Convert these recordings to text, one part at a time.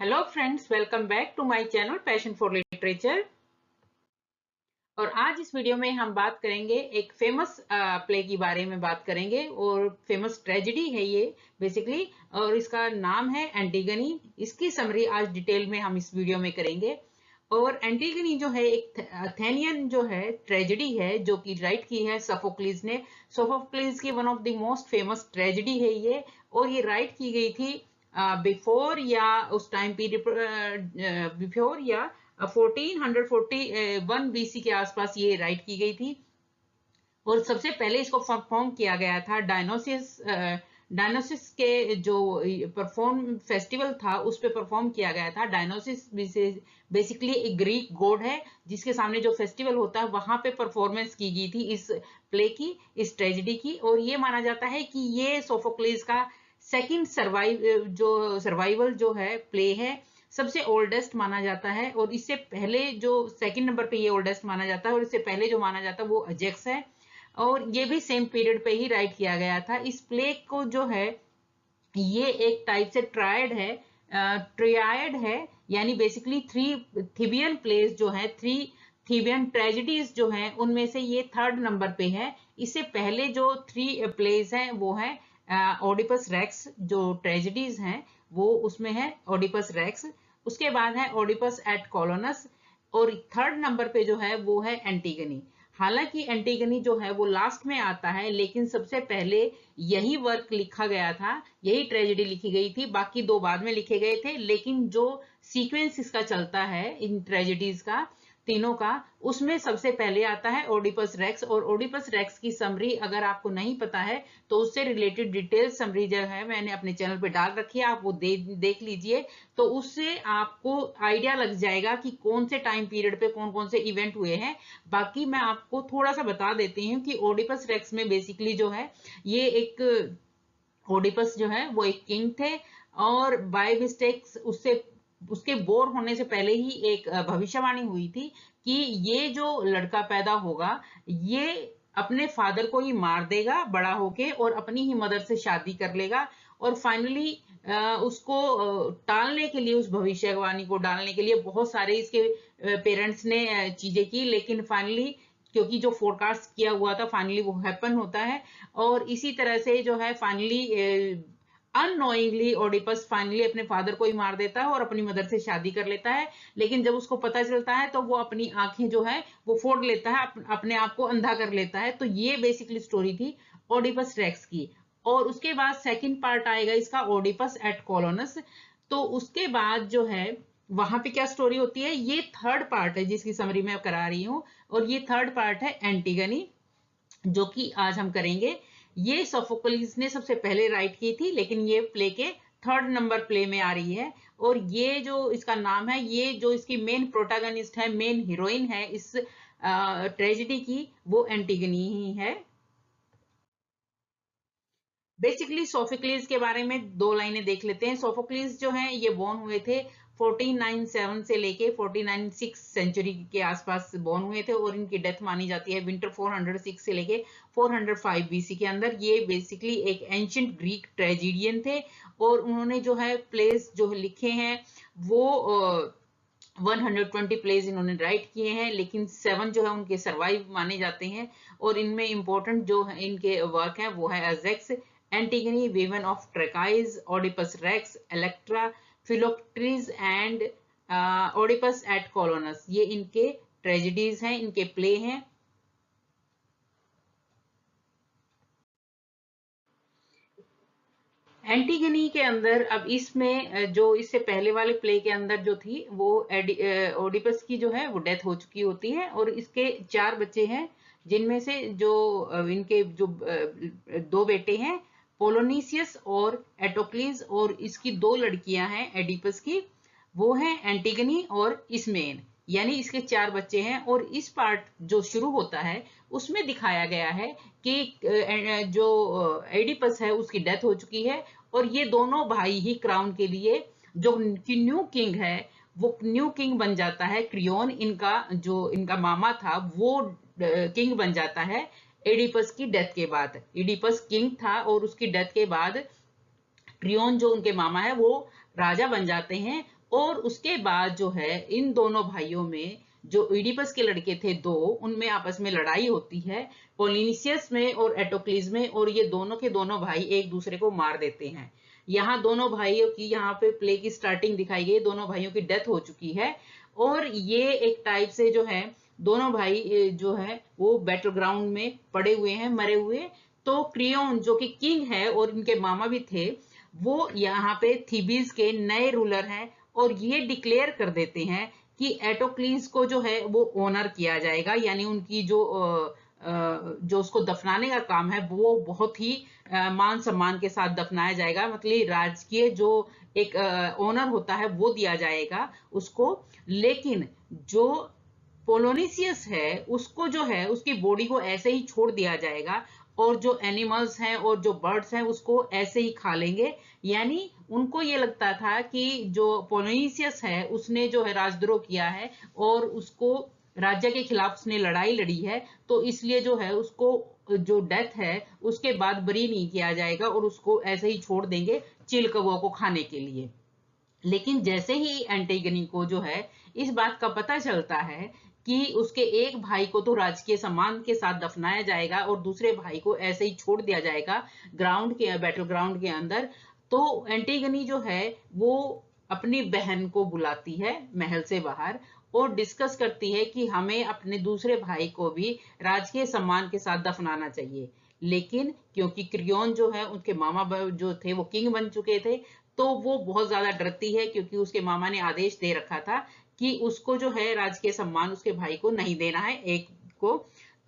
Hello friends, welcome back to my channel passion for literature. और आज इस video में हम बात करेंगे एक फेमस प्ले की बारे में बात करेंगे और फेमस ट्रेजेडी है ये बेसिकली, और इसका नाम है एंटीगनी। इसकी समरी आज डिटेल में हम इस वीडियो में करेंगे। और एंटीगनी जो है एक अथेनियन जो है ट्रेजेडी है जो कि राइट की है सोफोक्लिस ने। सोफोक्लिस की one of the most famous tragedy है ये, और ये राइट की गई थी बिफोर या उस टाइम पीरियड बिफोर या 1441 बीसी के आसपास ये राइट की गई थी। और सबसे पहले इसको परफॉर्म किया गया था डायनोसिस के जो परफॉर्म फेस्टिवल था उस पे परफॉर्म किया गया था। डायनोसिस बेसिकली एक ग्रीक गॉड है जिसके सामने जो फेस्टिवल होता है वहां पे परफॉर्मेंस की गई थी इस प्ले की, इस ट्रेजेडी की। और ये माना जाता है कि ये सोफोक्लिस का सेकंड सर्वाइवल जो है प्ले है, सबसे ओल्डेस्ट माना जाता है। और इससे पहले जो सेकंड नंबर पे ये ओल्डेस्ट माना जाता है, और इससे पहले जो माना जाता है वो अजेक्स है, और ये भी सेम पीरियड पे ही राइट किया गया था। इस प्ले को जो है ये एक टाइप से ट्रायड है, ट्रियाड है, यानी बेसिकली थ्री थीबियन प्लेस जो है, थ्री थीबियन ट्रेजेडीज जो हैं उनमें से ये थर्ड नंबर पे है। इससे पहले जो थ्री प्लेस हैं वो है ओडिपस रेक्स, जो ट्रेजेडीज हैं वो उसमें है ओडिपस रेक्स। उसके बाद है ओडिपस एट कोलोनस, और थर्ड नंबर पे जो है वो है एंटीगनी। हालांकि एंटीगनी जो है वो लास्ट में आता है, लेकिन सबसे पहले यही वर्क लिखा गया था, यही ट्रेजेडी लिखी गई थी। बाकी दो बाद में लिखे गए थे, लेकिन जो सीक्वेंस इसका चलता है इन ट्रेजेडीज का तीनों का, उसमें सबसे पहले आता है ओडिपस रेक्स। और ओडिपस रेक्स की समरी अगर आपको नहीं पता है तो उससे रिलेटेड डिटेल समरी जो है मैंने अपने चैनल पे डाल रखी है, आप वो देख लीजिए। तो उससे आपको आइडिया लग जाएगा कि कौन से टाइम पीरियड पे कौन कौन से इवेंट हुए हैं। बाकी मैं आपको थोड़ा सा बता देती हूँ कि ओडिपस रेक्स में बेसिकली जो है ये एक ओडिपस जो है वो एक किंग थे, और बाय मिस्टेक्स उसके बोर होने से पहले ही एक भविष्यवाणी हुई थी कि ये जो लड़का पैदा होगा ये अपने फादर को ही मार देगा बड़ा होके, और अपनी ही मदर से शादी कर लेगा। और फाइनली उसको टालने के लिए, उस भविष्यवाणी को डालने के लिए बहुत सारे इसके पेरेंट्स ने चीजें की, लेकिन फाइनली क्योंकि जो फोरकास्ट किया हुआ था फाइनली वो हैपन होता है। और इसी तरह से जो है फाइनली अननोइंगली ओडिपस फाइनली अपने फादर को ही मार देता है और अपनी मदर से शादी कर लेता है। लेकिन जब उसको पता चलता है तो वो अपनी आंखें जो है वो फोड़ लेता है, अपने आप को अंधा कर लेता है। तो ये बेसिकली स्टोरी थी ओडिपस रेक्स की। और उसके बाद सेकंड पार्ट आएगा इसका, ओडिपस एट कोलोनस। तो उसके बाद जो है वहां पे क्या स्टोरी होती है, ये थर्ड पार्ट है जिसकी समरी मैं करा रही हूँ। और ये थर्ड पार्ट है एंटीगनी, जो कि आज हम करेंगे। ये सोफोक्लिस ने सबसे पहले राइट की थी, लेकिन ये प्ले के थर्ड नंबर प्ले में आ रही है। और ये जो इसका नाम है, ये जो इसकी मेन प्रोटैगनिस्ट है, मेन हीरोइन है इस ट्रेजेडी की, वो एंटीगनी ही है। बेसिकली सोफोक्लिस के बारे में दो लाइनें देख लेते हैं। सोफोक्लिस जो है ये बोर्न हुए थे 1497 से लेके 1496 सेंचुरी के आसपास बोर्न हुए थे, और इनकी डेथ मानी जाती है विंटर 406 से लेके 405 बीसी के अंदर। ये बेसिकली एक एंशिएंट ग्रीक ट्रेजेडियन थे, और उन्होंने जो है प्लेस जो लिखे हैं वो 120 प्लेस इन्होंने राइट किए हैं, लेकिन 7 जो है उनके सर्वाइव माने जाते हैं। और इनमें इंपॉर्टेंट जो है इनके वर्क हैं वो है Ajax, Antigone, Women of Trachis, Oedipus Rex, Electra, Philoctetes and Oedipus at Colonus. ये इनके ट्रेजेडीज हैं, इनके प्ले हैं। एंटीगनी के अंदर अब इसमें जो इससे पहले वाले प्ले के अंदर जो थी वो ओडिपस की जो है वो डेथ हो चुकी होती है, और इसके 4 बच्चे हैं, जिनमें से जो इनके जो दो बेटे हैं पोलोनीसियस और एटोक्लीज, और इसकी 2 लड़कियां हैं एडिपस की, वो हैं एंटीगनी और इसमेन। यानी इसके 4 बच्चे हैं। और इस पार्ट जो शुरू होता है उसमें दिखाया गया है कि जो एडिपस है उसकी डेथ हो चुकी है, और ये दोनों भाई ही क्राउन के लिए जो न्यू किंग है वो न्यू किंग बन जाता है। क्रियोन इनका जो इनका मामा था वो किंग बन जाता है एडिपस की डेथ के बाद। एडिपस किंग था और उसकी डेथ के बाद क्रियोन जो उनके मामा है वो राजा बन जाते हैं। और उसके बाद जो है इन दोनों भाइयों में जो इडिपस के लड़के थे दो, उनमें आपस में लड़ाई होती है पोलिनिसियस में और एटोक्लीज में, और ये दोनों के दोनों भाई एक दूसरे को मार देते हैं। यहाँ दोनों भाइयों की यहाँ पे प्ले की स्टार्टिंग दिखाई गई, दोनों भाइयों की डेथ हो चुकी है और ये एक टाइप से जो है दोनों भाई जो है वो बैटल ग्राउंड में पड़े हुए हैं, मरे हुए। तो क्रियोन जो कि किंग है और इनके मामा भी थे, वो यहाँ पे थीबीज के नए रूलर हैं और ये डिक्लेयर कर देते हैं कि एटोक्लीज को जो है वो ऑनर किया जाएगा, यानी उनकी जो उसको दफनाने का काम है वो बहुत ही मान सम्मान के साथ दफनाया जाएगा, मतलब राजकीय जो एक ऑनर होता है वो दिया जाएगा उसको। लेकिन जो पोलोनिसियस है उसको जो है उसकी बॉडी को ऐसे ही छोड़ दिया जाएगा और जो एनिमल्स हैं और जो बर्ड्स हैं उसको ऐसे ही खा लेंगे। यानी उनको ये लगता था कि जो पोलोनिसियस है उसने जो है राजद्रोह किया है और उसको राज्य के खिलाफ उसने लड़ाई लड़ी है, तो इसलिए जो है उसको जो डेथ है उसके बाद बरी नहीं किया जाएगा और उसको ऐसे ही छोड़ देंगे चिल कौओं को खाने के लिए। लेकिन जैसे ही एंटीगनी को जो है इस बात का पता चलता है कि उसके एक भाई को तो राजकीय सम्मान के साथ दफनाया जाएगा और दूसरे भाई को ऐसे ही छोड़ दिया जाएगा बैटल ग्राउंड के अंदर, तो एंटीगनी जो है वो अपनी बहन को बुलाती है महल से बाहर और डिस्कस करती है कि हमें अपने दूसरे भाई को भी राजकीय सम्मान के साथ दफनाना चाहिए। लेकिन क्योंकि क्रियोन जो है उनके मामा जो थे वो किंग बन चुके थे, तो वो बहुत ज्यादा डरती है क्योंकि उसके मामा ने आदेश दे रखा था कि उसको जो है राजकीय सम्मान उसके भाई को नहीं देना है एक को,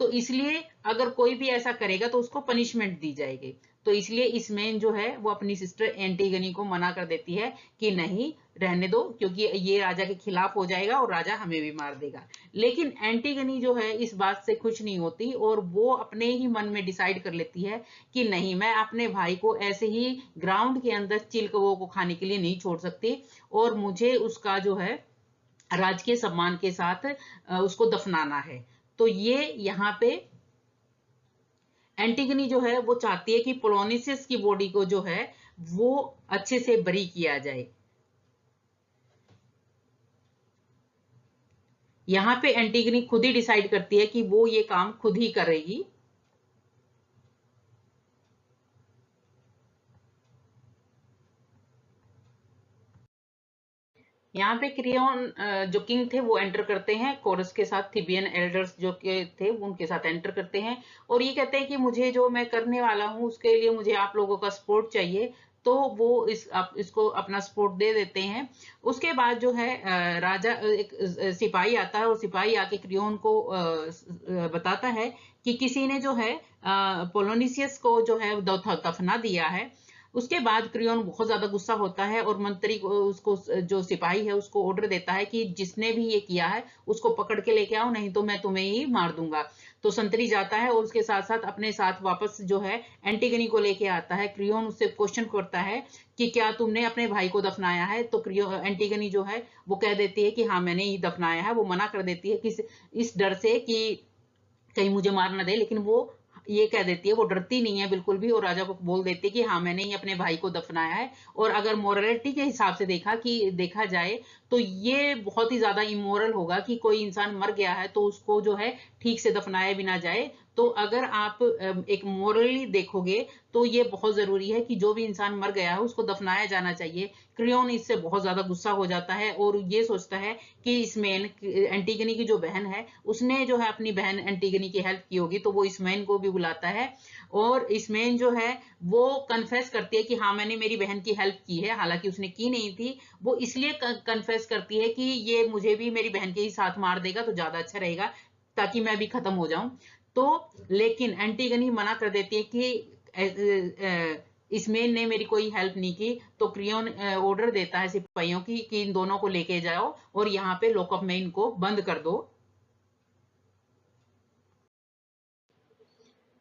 तो इसलिए अगर कोई भी ऐसा करेगा तो उसको पनिशमेंट दी जाएगी। तो इसलिए इसमें जो है वो अपनी सिस्टर एंटीगनी को मना कर देती है कि नहीं रहने दो, क्योंकि ये राजा के खिलाफ हो जाएगा और राजा हमें भी मार देगा। लेकिन एंटीगनी जो है इस बात से खुश नहीं होती और वो अपने ही मन में डिसाइड कर लेती है कि नहीं, मैं अपने भाई को ऐसे ही ग्राउंड के अंदर चिल कौओं को खाने के लिए नहीं छोड़ सकती और मुझे उसका जो है राजकीय सम्मान के साथ उसको दफनाना है। तो ये यहाँ पे एंटीगनी जो है वो चाहती है कि पोलोनिसियस की बॉडी को जो है वो अच्छे से बरी किया जाए। यहाँ पे एंटीगनी खुद ही डिसाइड करती है कि वो ये काम खुद ही करेगी। यहाँ पे क्रियोन जो किंग थे वो एंटर करते हैं कोरस के साथ, थिबियन एल्डर्स जो के थे वो उनके साथ एंटर करते हैं और ये कहते हैं कि मुझे जो मैं करने वाला हूँ उसके लिए मुझे आप लोगों का सपोर्ट चाहिए। तो वो इसको अपना सपोर्ट दे देते हैं। उसके बाद जो है राजा एक सिपाही आता है और सिपाही आके क्रियोन को बताता है कि किसी ने जो है पोलोनिसियस को जो है दफना दिया है। उसके बाद क्रियोन बहुत ज्यादा गुस्सा होता है और मंत्री को उसको जो सिपाही है उसको ऑर्डर देता है कि जिसने भी ये किया है उसको पकड़ के लेके आओ, नहीं तो मैं तुम्हें ही मार दूंगा। तो संतरी जाता है और उसके साथ साथ अपने साथ वापस जो है एंटीगनी को लेके आता है। क्रियोन उससे क्वेश्चन करता है कि क्या तुमने अपने भाई को दफनाया है, तो एंटीगनी जो है वो कह देती है कि हाँ मैंने ही दफनाया है। वो मना कर देती है कि इस डर से कि कहीं मुझे मार ना दे, लेकिन वो ये कह देती है, वो डरती नहीं है बिल्कुल भी और राजा को बोल देती है कि हाँ मैंने ही अपने भाई को दफनाया है। और अगर मोरलिटी के हिसाब से देखा जाए तो ये बहुत ही ज्यादा इमोरल होगा कि कोई इंसान मर गया है तो उसको जो है ठीक से दफनाया भी ना जाए। तो अगर आप एक मोरली देखोगे तो ये बहुत जरूरी है कि जो भी इंसान मर गया है उसको दफनाया जाना चाहिए। क्रियोन इससे बहुत ज्यादा गुस्सा हो जाता है और ये सोचता है कि इसमेन एंटीगनी की जो बहन है उसने जो है अपनी बहन एंटीगनी की हेल्प की होगी, तो वो इसमेन को भी बुलाता है और इसमेन जो है वो कन्फेस करती है कि हाँ मैंने मेरी बहन की हेल्प की है, हालांकि उसने की नहीं थी। वो इसलिए कन्फेस करती है कि ये मुझे भी मेरी बहन के ही साथ मार देगा तो ज्यादा अच्छा रहेगा ताकि मैं भी खत्म हो जाऊं। तो लेकिन एंटीगनी मना कर देती है कि इसमेन ने मेरी कोई हेल्प नहीं की। तो क्रियोन ऑर्डर देता है सिपाहियों की कि इन दोनों को लेके जाओ और यहाँ पे लॉकअप में इनको बंद कर दो।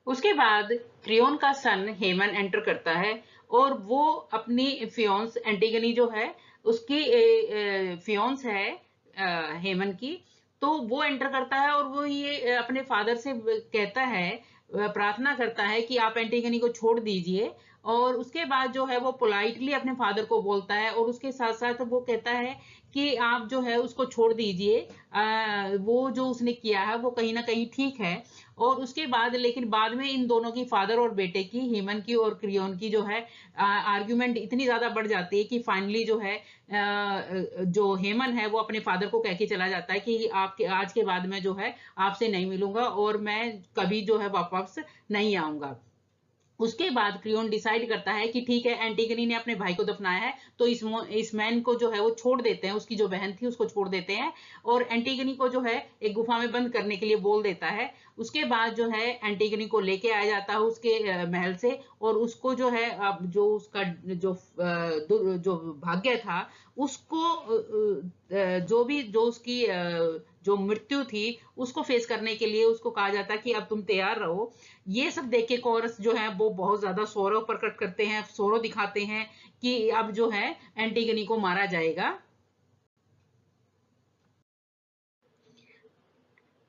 उसके बाद क्रियोन का सन हेमन एंटर करता है और वो अपनी फियोन्स एंटीगनी जो है उसकी फियोन्स है हेमन की, तो वो एंटर करता है और वो ये अपने फादर से कहता है, प्रार्थना करता है कि आप एंटीगनी को छोड़ दीजिए और उसके बाद जो है वो पोलाइटली अपने फादर को बोलता है और उसके साथ साथ वो कहता है कि आप जो है उसको छोड़ दीजिए, वो जो उसने किया है वो कहीं ना कहीं ठीक है। और उसके बाद लेकिन बाद में इन दोनों की, फादर और बेटे की, हेमन की और क्रियोन की जो है आर्ग्यूमेंट इतनी ज्यादा बढ़ जाती है कि फाइनली जो है जो हेमन है वो अपने फादर को कह के चला जाता है कि आपके आज के बाद मैं जो है आपसे नहीं मिलूंगा और मैं कभी जो है वापस नहीं आऊंगा। उसके बाद क्रियोन डिसाइड करता है कि ठीक है, एंटीगनी ने अपने भाई को दफनाया है तो इस मैन को जो है वो छोड़ देते हैं, उसकी जो बहन थी उसको छोड़ देते हैं और एंटीगनी को जो है एक गुफा में बंद करने के लिए बोल देता है। उसके बाद जो है एंटीगनी को लेके आया जाता है उसके महल से और उसको जो है अब जो उसका जो भाग्य था उसको जो उसकी जो मृत्यु थी उसको फेस करने के लिए उसको कहा जाता है कि अब तुम तैयार रहो। ये सब देख के कोरस जो है वो बहुत ज्यादा सौरव प्रकट करते हैं, सौरव दिखाते हैं कि अब जो है एंटीगनी को मारा जाएगा।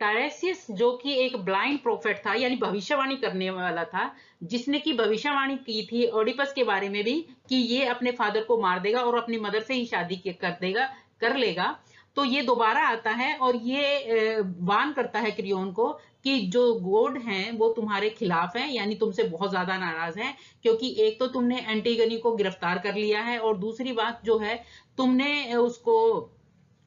टायरेसियस जो कि एक ब्लाइंड प्रोफेट था, यानी भविष्यवाणी करने वाला था, जिसने की भविष्यवाणी की थी ओडिपस के बारे में भी कि ये अपने फादर को मार देगा और अपनी मदर से ही शादी कर लेगा। तो ये दोबारा आता है और ये वार्न करता है क्रियोन को कि जो गॉड हैं वो तुम्हारे खिलाफ हैं, यानी तुमसे बहुत ज्यादा नाराज हैं, क्योंकि एक तो तुमने एंटीगनी को गिरफ्तार कर लिया है और दूसरी बात जो है तुमने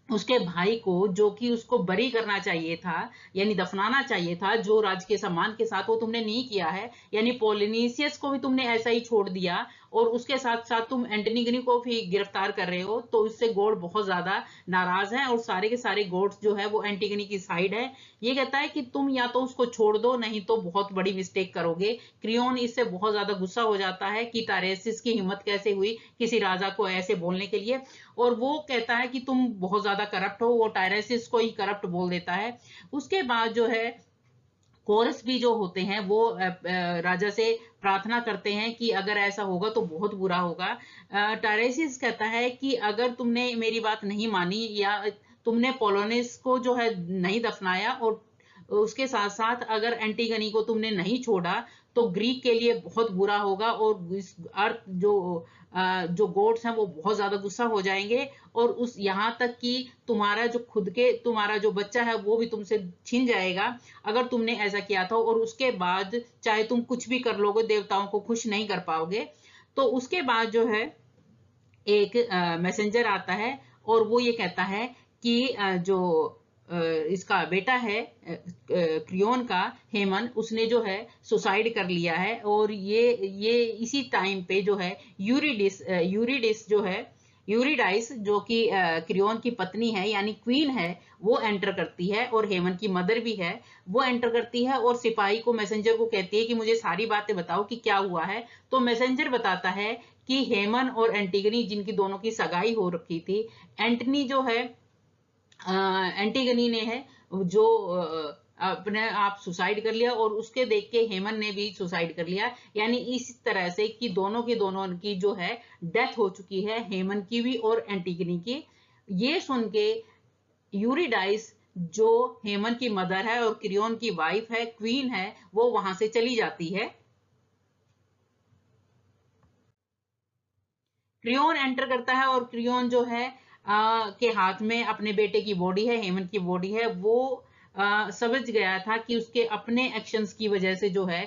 उसके भाई को, जो कि उसको बरी करना चाहिए था, यानी दफनाना चाहिए था जो राज के सम्मान के साथ, वो तुमने नहीं किया है। यानी पोलिनीसियस को भी तुमने ऐसा ही छोड़ दिया और उसके साथ साथ तुम एंटीगनी को भी गिरफ्तार कर रहे हो। तो इससे गॉड बहुत ज्यादा नाराज हैं और सारे के सारे गॉड्स जो है वो एंटीगनी की साइड है। ये कहता है कि तुम या तो उसको छोड़ दो, नहीं तो बहुत बड़ी मिस्टेक करोगे। क्रियोन इससे बहुत ज्यादा गुस्सा हो जाता है कि टायरेसिस की हिम्मत कैसे हुई किसी राजा को ऐसे बोलने के लिए, और वो कहता है कि तुम बहुत ज्यादा करप्ट हो। वो टायरेसिस को ही करप्ट बोल देता है। उसके बाद जो है कोरस भी जो होते हैं वो राजा से प्रार्थना करते हैं कि अगर ऐसा होगा तो बहुत बुरा होगा। टायरेसिस कहता है कि अगर तुमने मेरी बात नहीं मानी या तुमने पोलोनिस को जो है नहीं दफनाया और उसके साथ साथ अगर एंटीगनी को तुमने नहीं छोड़ा तो ग्रीक के लिए बहुत बुरा होगा और इस अर्थ जो गॉड्स हैं वो बहुत ज्यादा गुस्सा हो जाएंगे और उस यहाँ तक कि तुम्हारा जो बच्चा है वो भी तुमसे छीन जाएगा अगर तुमने ऐसा किया था, और उसके बाद चाहे तुम कुछ भी कर लोगे देवताओं को खुश नहीं कर पाओगे। तो उसके बाद जो है एक मैसेंजर आता है और वो ये कहता है कि जो इसका बेटा है क्रियोन का, हेमन, उसने जो है सुसाइड कर लिया है। और ये इसी टाइम पे जो है यूरिडिस जो है, यूरिडाइस जो कि क्रियोन की पत्नी है यानी क्वीन है, वो एंटर करती है और हेमन की मदर भी है, वो एंटर करती है और सिपाही को, मैसेंजर को कहती है कि मुझे सारी बातें बताओ कि क्या हुआ है। तो मैसेंजर बताता है कि हेमन और एंटीगनी, जिनकी दोनों की सगाई हो रखी थी, एंटनी जो है एंटीगनी ने है जो अपने आप सुसाइड कर लिया और उसके देख के हेमन ने भी सुसाइड कर लिया। यानी इस तरह से कि दोनों की जो है डेथ हो चुकी है, हेमन की भी और एंटीगनी की। ये सुन के यूरिडाइस जो हेमन की मदर है और क्रियोन की वाइफ है, क्वीन है, वो वहां से चली जाती है। क्रियोन एंटर करता है और क्रियोन जो है के हाथ में अपने बेटे की बॉडी है, हेमंत की बॉडी है। वो समझ गया था कि उसके अपने एक्शंस की वजह से जो है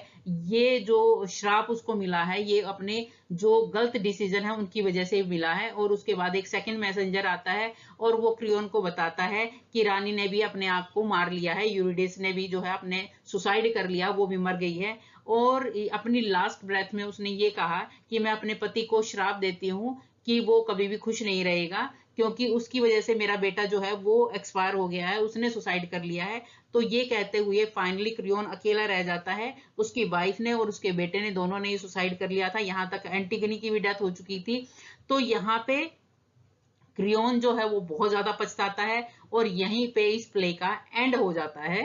ये जो श्राप उसको मिला है, ये अपने जो गलत डिसीजन है उनकी वजह से मिला है। और उसके बाद एक सेकंड मैसेंजर आता है और वो क्रियोन को बताता है कि रानी ने भी अपने आप को मार लिया है, यूरिडिस ने भी जो है अपने सुसाइड कर लिया, वो भी मर गई है। और अपनी लास्ट ब्रेथ में उसने ये कहा कि मैं अपने पति को श्राप देती हूँ कि वो कभी भी खुश नहीं रहेगा, क्योंकि उसकी वजह से मेरा बेटा जो है वो एक्सपायर हो गया है, उसने सुसाइड कर लिया है। तो ये कहते हुए फाइनली क्रियोन अकेला रह जाता है। उसकी वाइफ ने और उसके बेटे ने, दोनों ने ही सुसाइड कर लिया था। यहाँ तक एंटीगनी की भी डेथ हो चुकी थी। तो यहाँ पे क्रियोन जो है वो बहुत ज्यादा पछताता है और यहीं पे इस प्ले का एंड हो जाता है।